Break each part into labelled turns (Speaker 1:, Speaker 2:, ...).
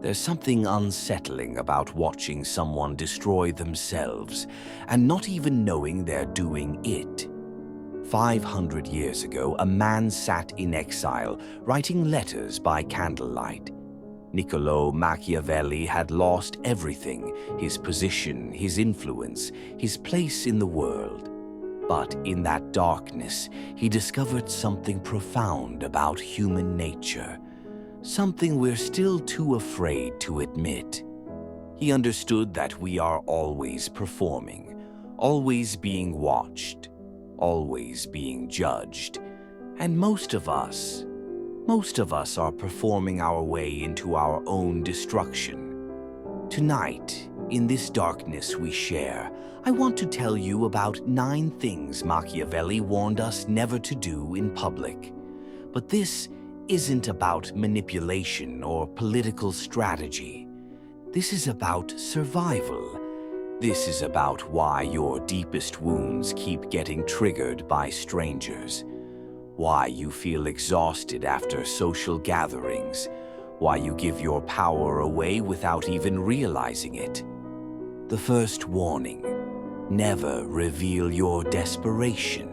Speaker 1: There's something unsettling about watching someone destroy themselves and not even knowing they're doing it. 500 years ago, a man sat in exile, writing letters by candlelight. Niccolò Machiavelli had lost everything: his position, his influence, his place in the world. But in that darkness, he discovered something profound about human nature, something we're still too afraid to admit. He understood that we are always performing, always being watched, always being judged, and most of us are performing our way into our own destruction. Tonight, in this darkness we share, I want to tell you about 9 things Machiavelli warned us never to do in public. But this isn't about manipulation or political strategy. This is about survival. This is about why your deepest wounds keep getting triggered by strangers, why you feel exhausted after social gatherings, why you give your power away without even realizing it. The first warning: never reveal your desperation.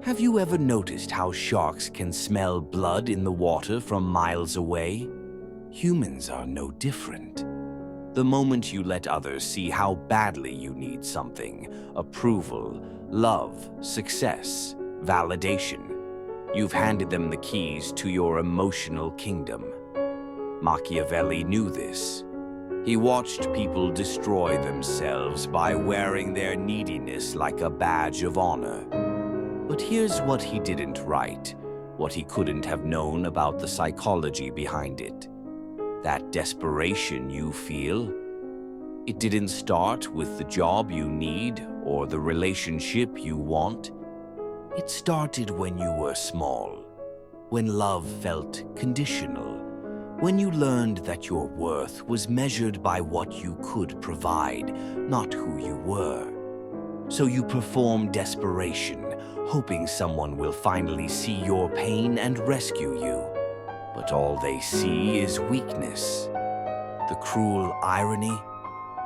Speaker 1: Have you ever noticed how sharks can smell blood in the water from miles away? Humans are no different. The moment you let others see how badly you need something, approval, love, success, validation, you've handed them the keys to your emotional kingdom. Machiavelli knew this. He watched people destroy themselves by wearing their neediness like a badge of honor. But here's what he didn't write, what he couldn't have known about the psychology behind it. That desperation you feel, it didn't start with the job you need or the relationship you want. It started when you were small, when love felt conditional, when you learned that your worth was measured by what you could provide, not who you were. So you perform desperation, hoping someone will finally see your pain and rescue you. But all they see is weakness. The cruel irony: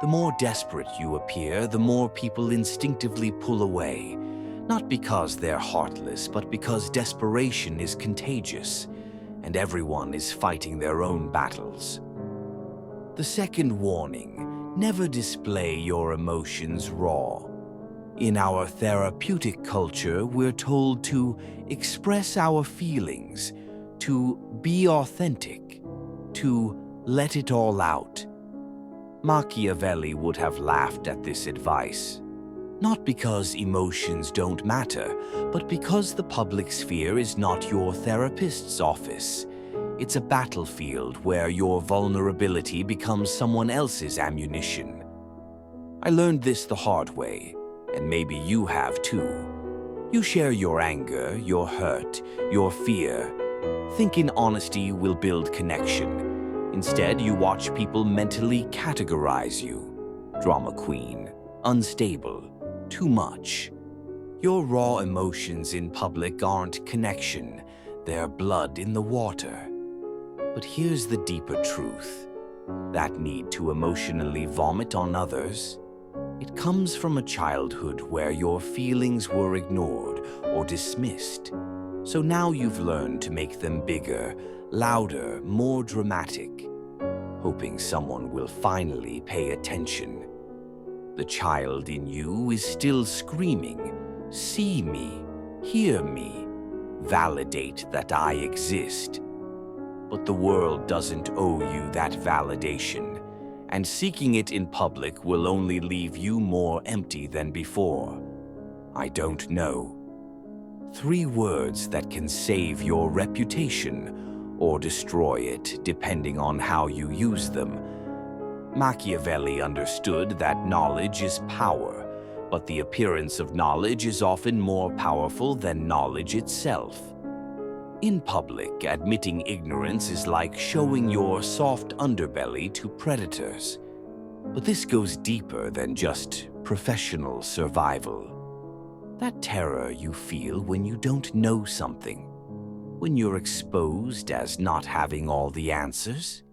Speaker 1: the more desperate you appear, the more people instinctively pull away. Not because they're heartless, but because desperation is contagious, and everyone is fighting their own battles. The second warning: never display your emotions raw. In our therapeutic culture, we're told to express our feelings, to be authentic, to let it all out. Machiavelli would have laughed at this advice. Not because emotions don't matter, but because the public sphere is not your therapist's office. It's a battlefield where your vulnerability becomes someone else's ammunition. I learned this the hard way, and maybe you have too. You share your anger, your hurt, your fear. Thinking honesty will build connection. Instead, you watch people mentally categorize you. Drama queen, unstable, too much. Your raw emotions in public aren't connection, they're blood in the water. But here's the deeper truth. That need to emotionally vomit on others, it comes from a childhood where your feelings were ignored or dismissed. So now you've learned to make them bigger, louder, more dramatic, hoping someone will finally pay attention. The child in you is still screaming, "See me, hear me, validate that I exist." But the world doesn't owe you that validation, and seeking it in public will only leave you more empty than before. I don't know. 3 words that can save your reputation or destroy it, depending on how you use them. Machiavelli understood that knowledge is power, but the appearance of knowledge is often more powerful than knowledge itself. In public, admitting ignorance is like showing your soft underbelly to predators. But this goes deeper than just professional survival. That terror you feel when you don't know something, when you're exposed as not having all the answers.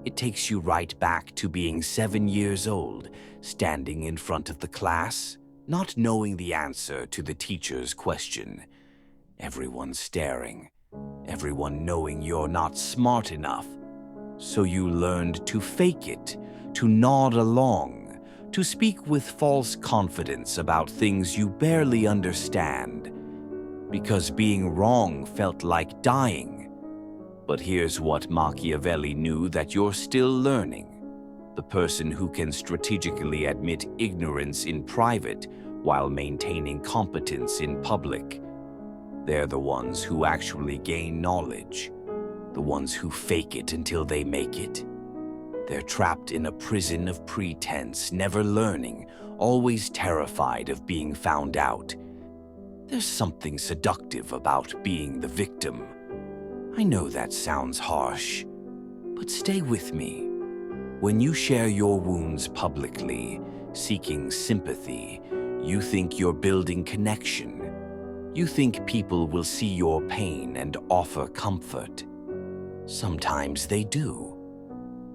Speaker 1: It takes you right back to being 7 years old, standing in front of the class, not knowing the answer to the teacher's question. Everyone staring, everyone knowing you're not smart enough. So you learned to fake it, to nod along, to speak with false confidence about things you barely understand, because being wrong felt like dying. But here's what Machiavelli knew that you're still learning. The person who can strategically admit ignorance in private while maintaining competence in public. They're the ones who actually gain knowledge, the ones who fake it until they make it. They're trapped in a prison of pretense, never learning, always terrified of being found out. There's something seductive about being the victim. I know that sounds harsh, but stay with me. When you share your wounds publicly, seeking sympathy, you think you're building connection. You think people will see your pain and offer comfort. Sometimes they do.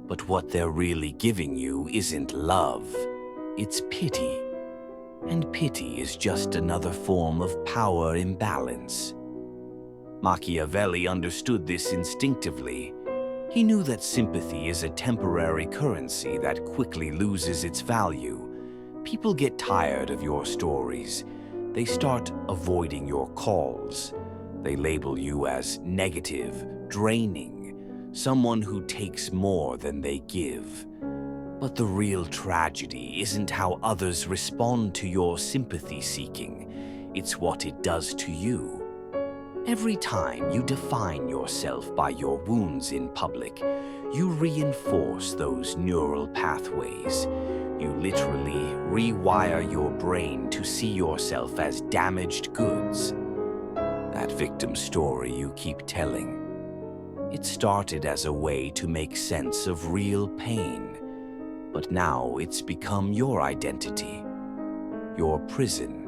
Speaker 1: But what they're really giving you isn't love, it's pity. And pity is just another form of power imbalance. Machiavelli understood this instinctively. He knew that sympathy is a temporary currency that quickly loses its value. People get tired of your stories. They start avoiding your calls. They label you as negative, draining, someone who takes more than they give. But the real tragedy isn't how others respond to your sympathy seeking. It's what it does to you. Every time you define yourself by your wounds in public, you reinforce those neural pathways. You literally rewire your brain to see yourself as damaged goods. That victim story you keep telling, it started as a way to make sense of real pain, but now it's become your identity, your prison.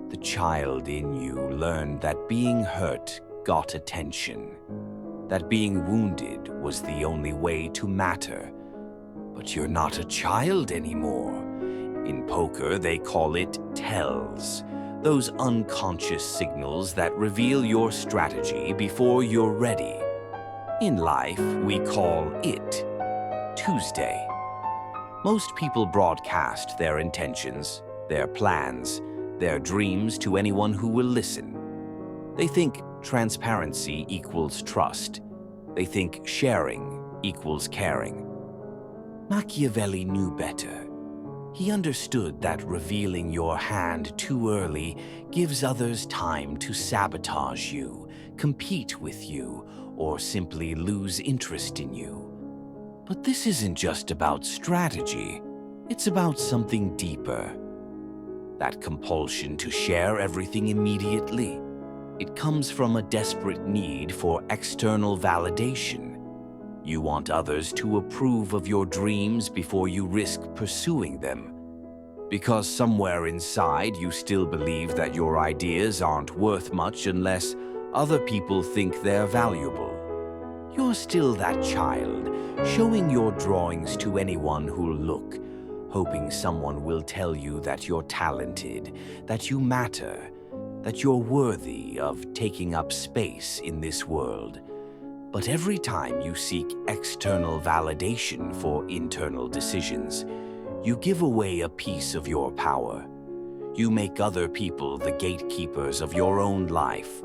Speaker 1: The child in you learned that being hurt got attention, that being wounded was the only way to matter. But you're not a child anymore. In poker, they call it tells, those unconscious signals that reveal your strategy before you're ready. In life, we call it Tuesday. Most people broadcast their intentions, their plans, their dreams to anyone who will listen. They think transparency equals trust. They think sharing equals caring. Machiavelli knew better. He understood that revealing your hand too early gives others time to sabotage you, compete with you, or simply lose interest in you. But this isn't just about strategy. It's about something deeper. That compulsion to share everything immediately. It comes from a desperate need for external validation. You want others to approve of your dreams before you risk pursuing them. Because somewhere inside you still believe that your ideas aren't worth much unless other people think they're valuable. You're still that child, showing your drawings to anyone who'll look, hoping someone will tell you that you're talented, that you matter, that you're worthy of taking up space in this world. But every time you seek external validation for internal decisions, you give away a piece of your power. You make other people the gatekeepers of your own life.